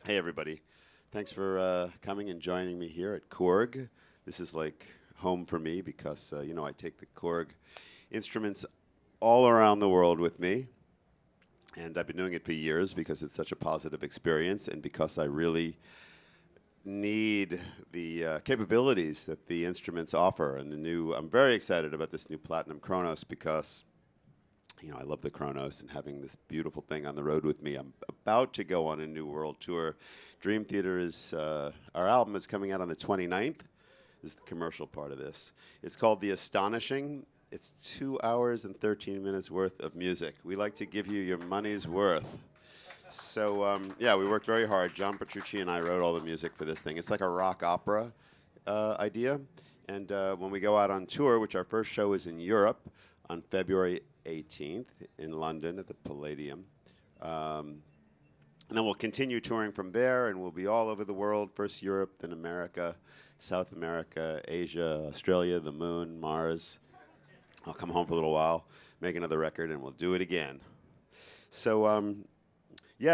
Hey, everybody. Thanks for coming and joining me here at Korg. This is like home for me because, I take the Korg instruments all around the world with me. And I've been doing it for years because it's such a positive experience and because I really need the capabilities that the instruments offer. And I'm very excited about this new Platinum Kronos because I love the Kronos and having this beautiful thing on the road with me. I'm about to go on a new world tour. Dream Theater our album is coming out on the 29th. This is the commercial part of this. It's called The Astonishing. It's 2 hours and 13 minutes worth of music. We like to give you your money's worth. So, we worked very hard. John Petrucci and I wrote all the music for this thing. It's like a rock opera idea. And when we go out on tour, which our first show is in Europe on February 18th in London at the Palladium. And then we'll continue touring from there, and we'll be all over the world, first Europe, then America, South America, Asia, Australia, the moon, Mars. I'll come home for a little while, make another record, and we'll do it again. So,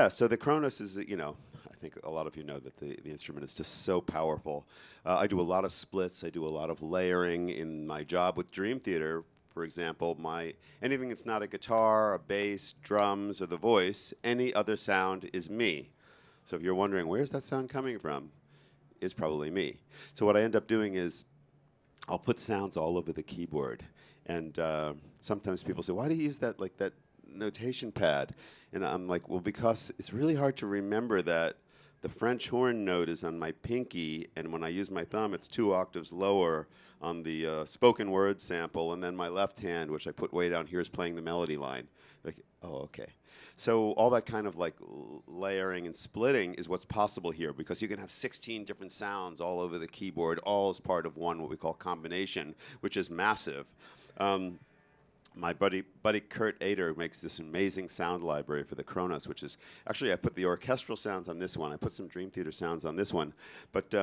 so the Kronos is, I think a lot of you know that the instrument is just so powerful. I do a lot of splits. I do a lot of layering in my job with Dream Theater. For example, anything that's not a guitar, a bass, drums, or the voice, any other sound is me. So if you're wondering, where's that sound coming from? It's probably me. So what I end up doing is I'll put sounds all over the keyboard. And sometimes people say, why do you use that notation pad? And I'm like, well, because it's really hard to remember that the French horn note is on my pinky, and when I use my thumb, it's 2 octaves lower on the spoken word sample, and then my left hand, which I put way down here, is playing the melody line. Like, oh, okay. So all that kind of layering and splitting is what's possible here, because you can have 16 different sounds all over the keyboard, all as part of one, what we call combination, which is massive. My buddy Kurt Ader makes this amazing sound library for the Kronos, which is actually I put the orchestral sounds on this one. I put some Dream Theater sounds on this one, but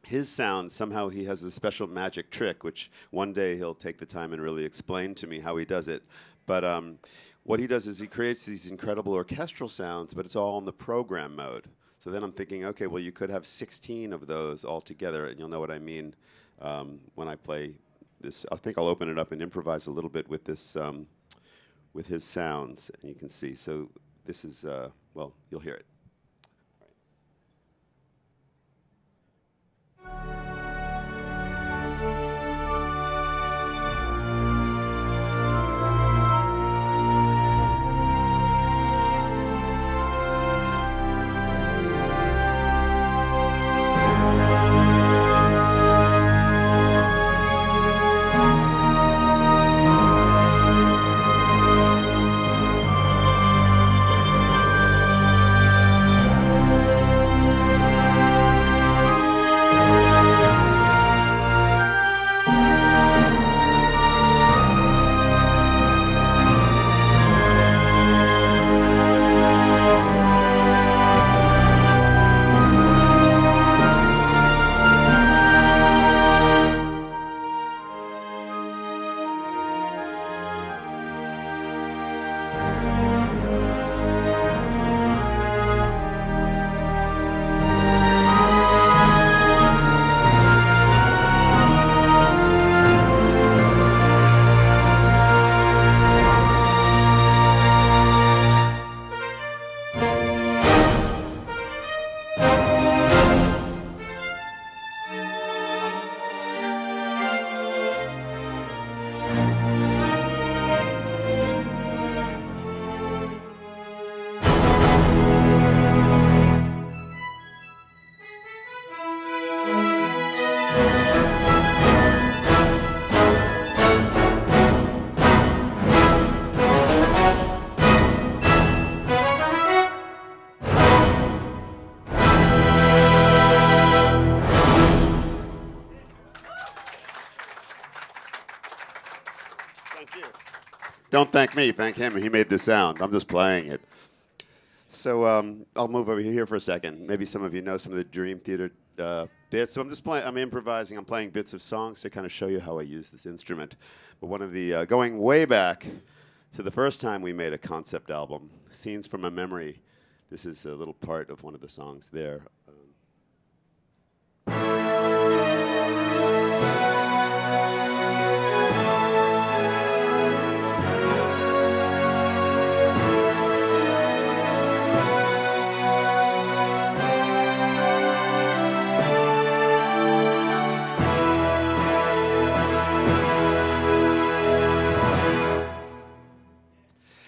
his sounds, somehow he has a special magic trick, which one day he'll take the time and really explain to me how he does it. But what he does is he creates these incredible orchestral sounds, but it's all in the program mode. So then I'm thinking, okay, well, you could have 16 of those all together, and you'll know what I mean when I play this. I think I'll open it up and improvise a little bit with this, with his sounds, and you can see. So this is, you'll hear it. Thank you. Don't thank me, thank him. He made the sound. I'm just playing it. So I'll move over here for a second. Maybe some of you know some of the Dream Theater bits. So I'm just playing. I'm improvising. I'm playing bits of songs to kind of show you how I use this instrument. But one of the going way back to the first time we made a concept album, Scenes from a Memory. This is a little part of one of the songs there.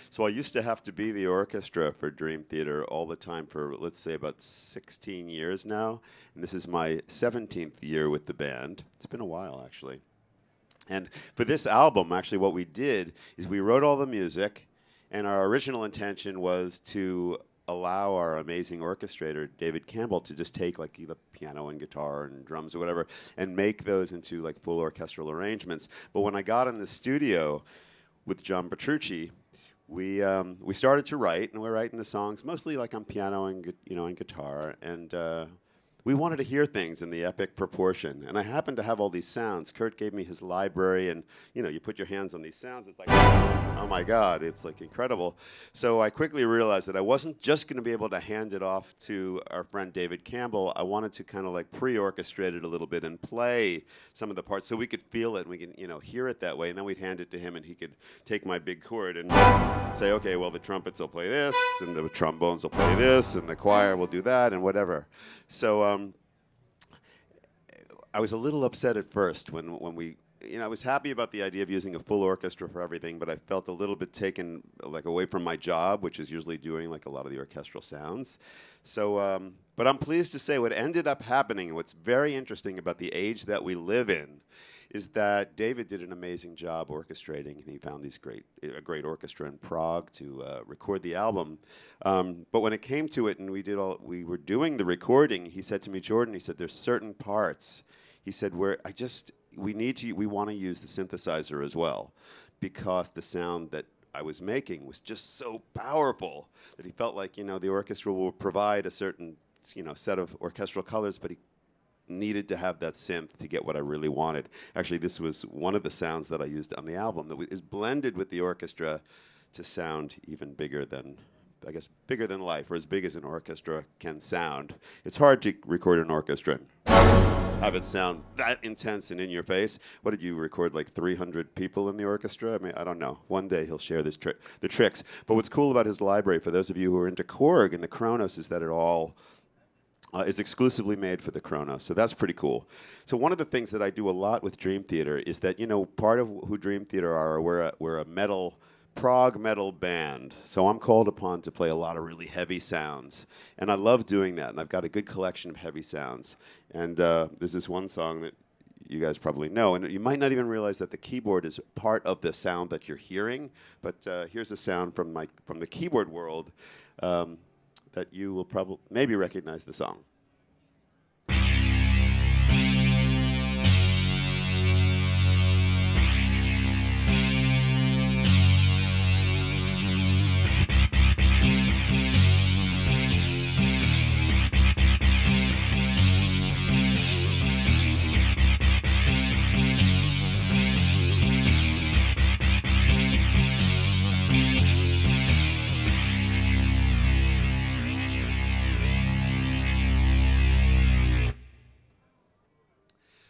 So I used to have to be the orchestra for Dream Theater all the time for, let's say, about 16 years now. And this is my 17th year with the band. It's been a while, actually. And for this album, actually, what we did is we wrote all the music, and our original intention was to allow our amazing orchestrator, David Campbell, to just take like the piano and guitar and drums or whatever and make those into like full orchestral arrangements. But when I got in the studio with John Petrucci, we started to write, and we're writing the songs mostly like on piano and and guitar, and we wanted to hear things in the epic proportion. And I happened to have all these sounds. Kurt gave me his library, and you put your hands on these sounds. It's like, oh my God, it's like incredible. So I quickly realized that I wasn't just going to be able to hand it off to our friend David Campbell. I wanted to kind of like pre-orchestrate it a little bit and play some of the parts so we could feel it and we can hear it that way. And then we'd hand it to him, and he could take my big chord and say, okay, well the trumpets will play this, and the trombones will play this, and the choir will do that, and whatever. So I was a little upset at first when we, I was happy about the idea of using a full orchestra for everything, but I felt a little bit taken like away from my job, which is usually doing like a lot of the orchestral sounds. So, but I'm pleased to say what ended up happening, and what's very interesting about the age that we live in, is that David did an amazing job orchestrating, and he found a great orchestra in Prague to record the album. But when it came to it, and we were doing the recording, he said to me, Jordan, he said, there's certain parts, he said, we want to use the synthesizer as well, because the sound that I was making was just so powerful that he felt like, the orchestra will provide a certain, set of orchestral colors, but he needed to have that synth to get what I really wanted. Actually, this was one of the sounds that I used on the album that is blended with the orchestra to sound even bigger than, I guess, bigger than life, or as big as an orchestra can sound. It's hard to record an orchestra and have it sound that intense and in your face. What did you record, like 300 people in the orchestra? I mean, I don't know. One day he'll share the tricks. But what's cool about his library, for those of you who are into Korg and the Kronos, is that it all is exclusively made for the Kronos, so that's pretty cool. So one of the things that I do a lot with Dream Theater is that, part of who Dream Theater are, we're a prog metal band. So I'm called upon to play a lot of really heavy sounds, and I love doing that, and I've got a good collection of heavy sounds. And there's this one song that you guys probably know, and you might not even realize that the keyboard is part of the sound that you're hearing, but here's a sound from the keyboard world that you will maybe recognize the song.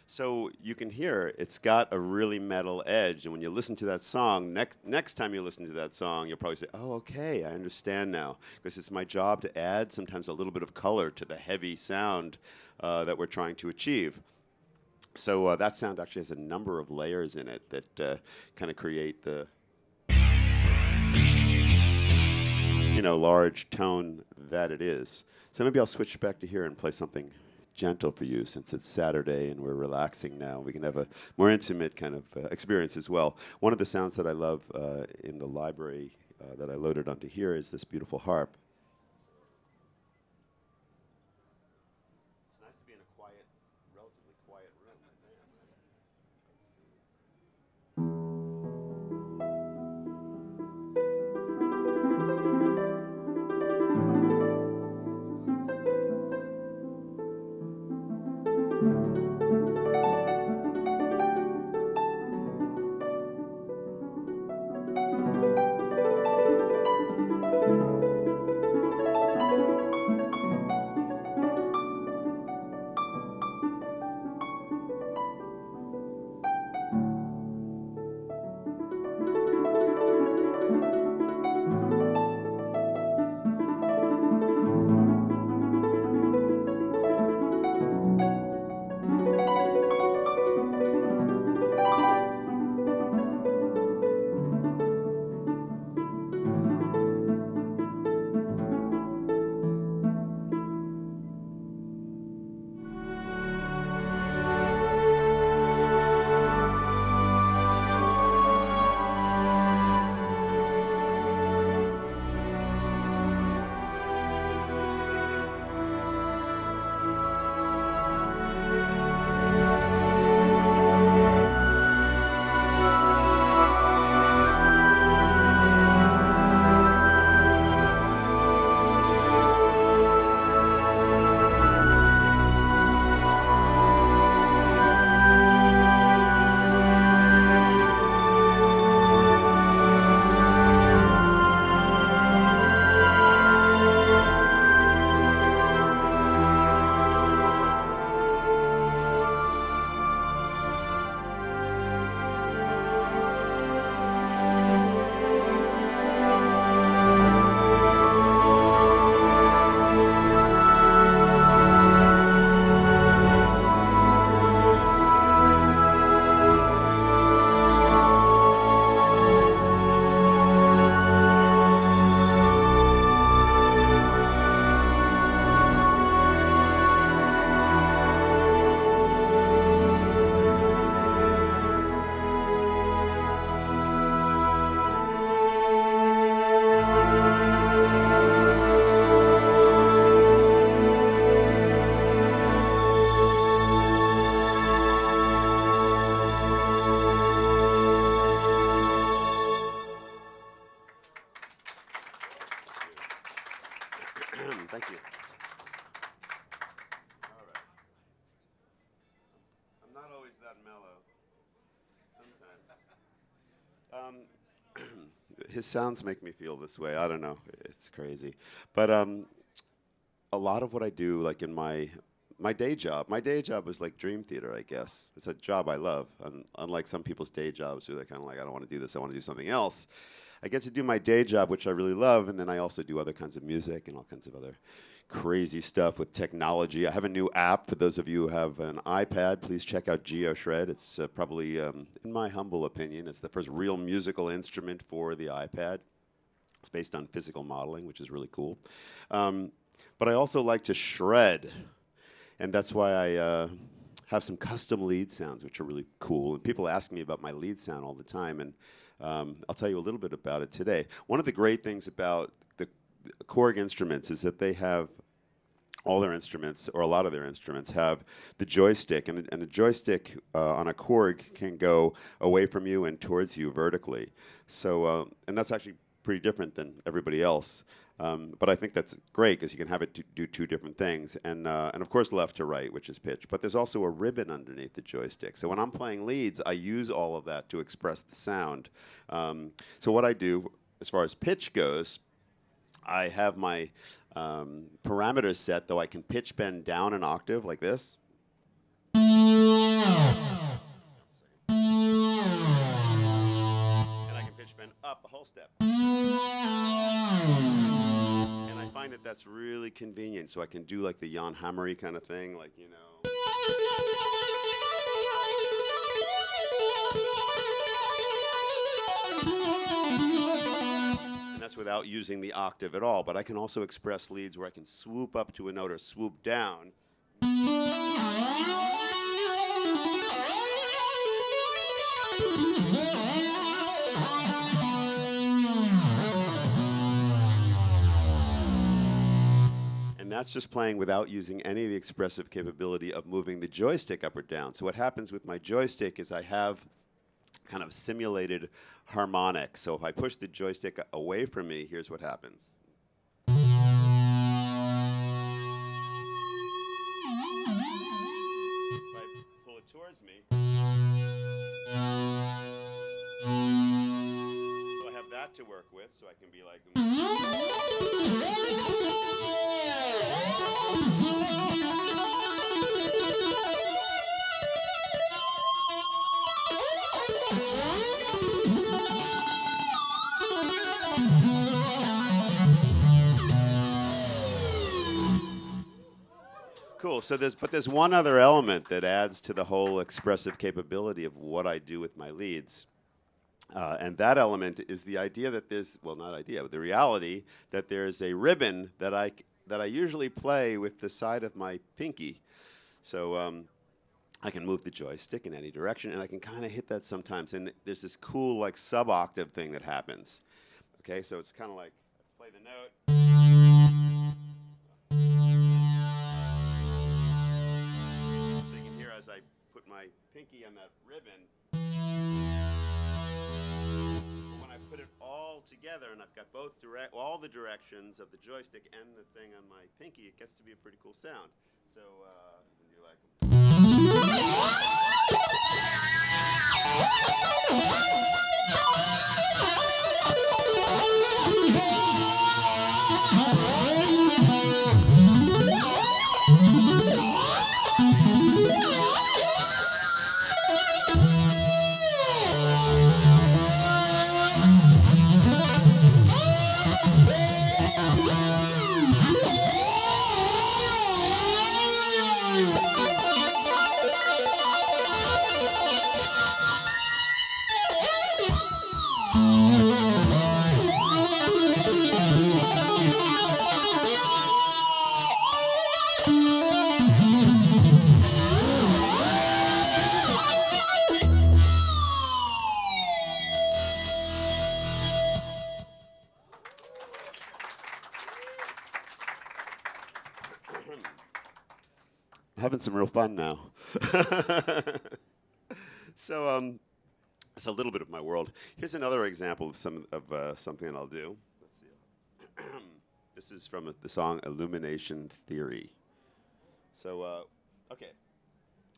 So you can hear it's got a really metal edge, and when you listen to that song, next time you listen to that song, you'll probably say, oh, okay, I understand now, because it's my job to add sometimes a little bit of color to the heavy sound that we're trying to achieve. So that sound actually has a number of layers in it that kind of create the large tone that it is. So maybe I'll switch back to here and play something gentle for you, since it's Saturday and we're relaxing now. We can have a more intimate kind of experience as well. One of the sounds that I love in the library that I loaded onto here is this beautiful harp. It's nice to be in a quiet, relatively quiet room. Thank you. All right. I'm not always that mellow. Sometimes. His sounds make me feel this way. I don't know. It's crazy. But a lot of what I do, like in my day job is like dream theater, I guess. It's a job I love. Unlike some people's day jobs who they're kind of like, I don't want to do this, I want to do something else. I get to do my day job, which I really love, and then I also do other kinds of music and all kinds of other crazy stuff with technology. I have a new app. For those of you who have an iPad, please check out GeoShred. It's probably, in my humble opinion, it's the first real musical instrument for the iPad. It's based on physical modeling, which is really cool. But I also like to shred, and that's why I have some custom lead sounds, which are really cool. And people ask me about my lead sound all the time, and I'll tell you a little bit about it today. One of the great things about the Korg instruments is that they have all their instruments, or a lot of their instruments, have the joystick, and the joystick on a Korg can go away from you and towards you vertically. So, and that's actually pretty different than everybody else. But I think that's great because you can have it do two different things, and of course left to right, which is pitch. But there's also a ribbon underneath the joystick. So when I'm playing leads, I use all of that to express the sound. So what I do, as far as pitch goes, I have my parameters set, though I can pitch bend down an octave like this. And I can pitch bend up a whole step. And I find that that's really convenient, so I can do like the Jan Hammery kind of thing, like, you know. And that's without using the octave at all. But I can also express leads where I can swoop up to a note or swoop down. And that's just playing without using any of the expressive capability of moving the joystick up or down. So what happens with my joystick is I have kind of simulated harmonics. So if I push the joystick away from me, here's what happens. If I pull it towards me, so I have that to work with, so I can be like... Cool. So there's one other element that adds to the whole expressive capability of what I do with my leads. And that element is the idea that there's, well, not idea, but the reality that there's a ribbon that I usually play with the side of my pinky. So I can move the joystick in any direction, and I can kind of hit that sometimes. And there's this cool, like, sub-octave thing that happens. Okay, so it's kind of like, play the note. So you can hear as I put my pinky on that ribbon. When I put it all together, and I've got both all the directions of the joystick and the thing on my pinky, it gets to be a pretty cool sound. So you like. Having some real fun now. So it's a little bit of my world. Here's another example of something that I'll do. Let's see. This is from the song Illumination Theory. So, okay.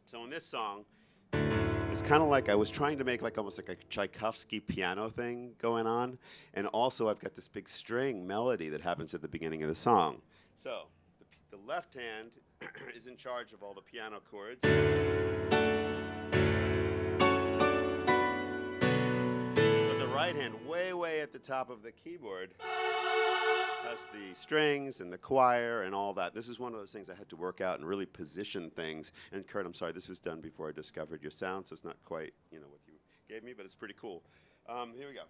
So in this song, it's kind of like I was trying to make like almost like a Tchaikovsky piano thing going on. And also I've got this big string melody that happens at the beginning of the song. So the left hand is in charge of all the piano chords. But the right hand, way at the top of the keyboard, has the strings and the choir and all that. This is one of those things I had to work out and really position things. And Kurt, I'm sorry, this was done before I discovered your sound, so it's not quite, you know, what you gave me, but it's pretty cool. Here we go.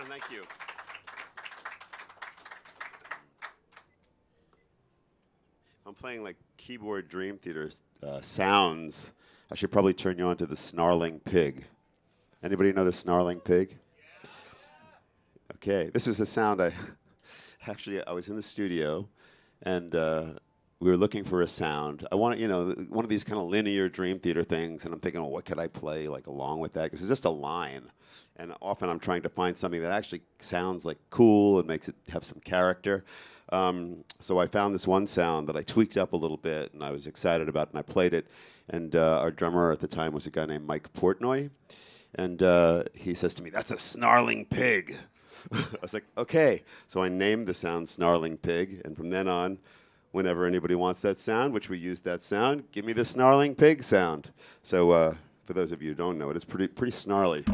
Thank you. I'm playing like keyboard Dream Theater sounds. I should probably turn you on to the snarling pig. Anybody know the snarling pig? Okay, this was a sound I was in the studio, and we were looking for a sound. I wanted, you know, one of these kind of linear Dream Theater things, and I'm thinking, oh, what could I play like along with that? Because it's just a line, and often I'm trying to find something that actually sounds like cool and makes it have some character. So I found this one sound that I tweaked up a little bit, and I was excited about, and I played it. And our drummer at the time was a guy named Mike Portnoy, and he says to me, "That's a snarling pig." I was like, okay. So I named the sound Snarling Pig, and from then on, whenever anybody wants that sound, which we use that sound, give me the Snarling Pig sound. So for those of you who don't know it, it's pretty snarly.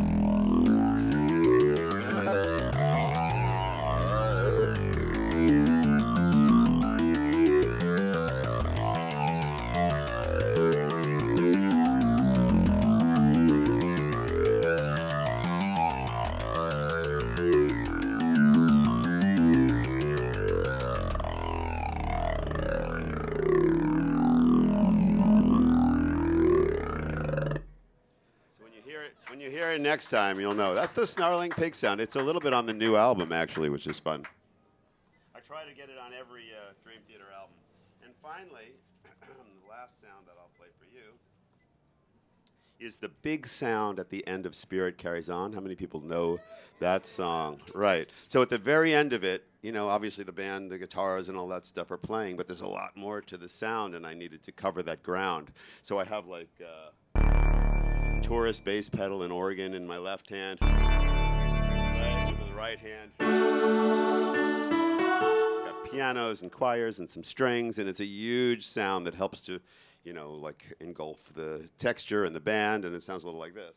When you hear it next time, you'll know. That's the Snarling Pig sound. It's a little bit on the new album, actually, which is fun. I try to get it on every Dream Theater album. And finally, the last sound that I'll play for you is the big sound at the end of Spirit Carries On. How many people know that song? Right. So at the very end of it, you know, obviously the band, the guitars and all that stuff are playing, but there's a lot more to the sound, and I needed to cover that ground. So I have like Taurus bass pedal and organ in my left hand, right in the right hand. Got pianos and choirs and some strings, and it's a huge sound that helps to, you know, like engulf the texture and the band, and it sounds a little like this.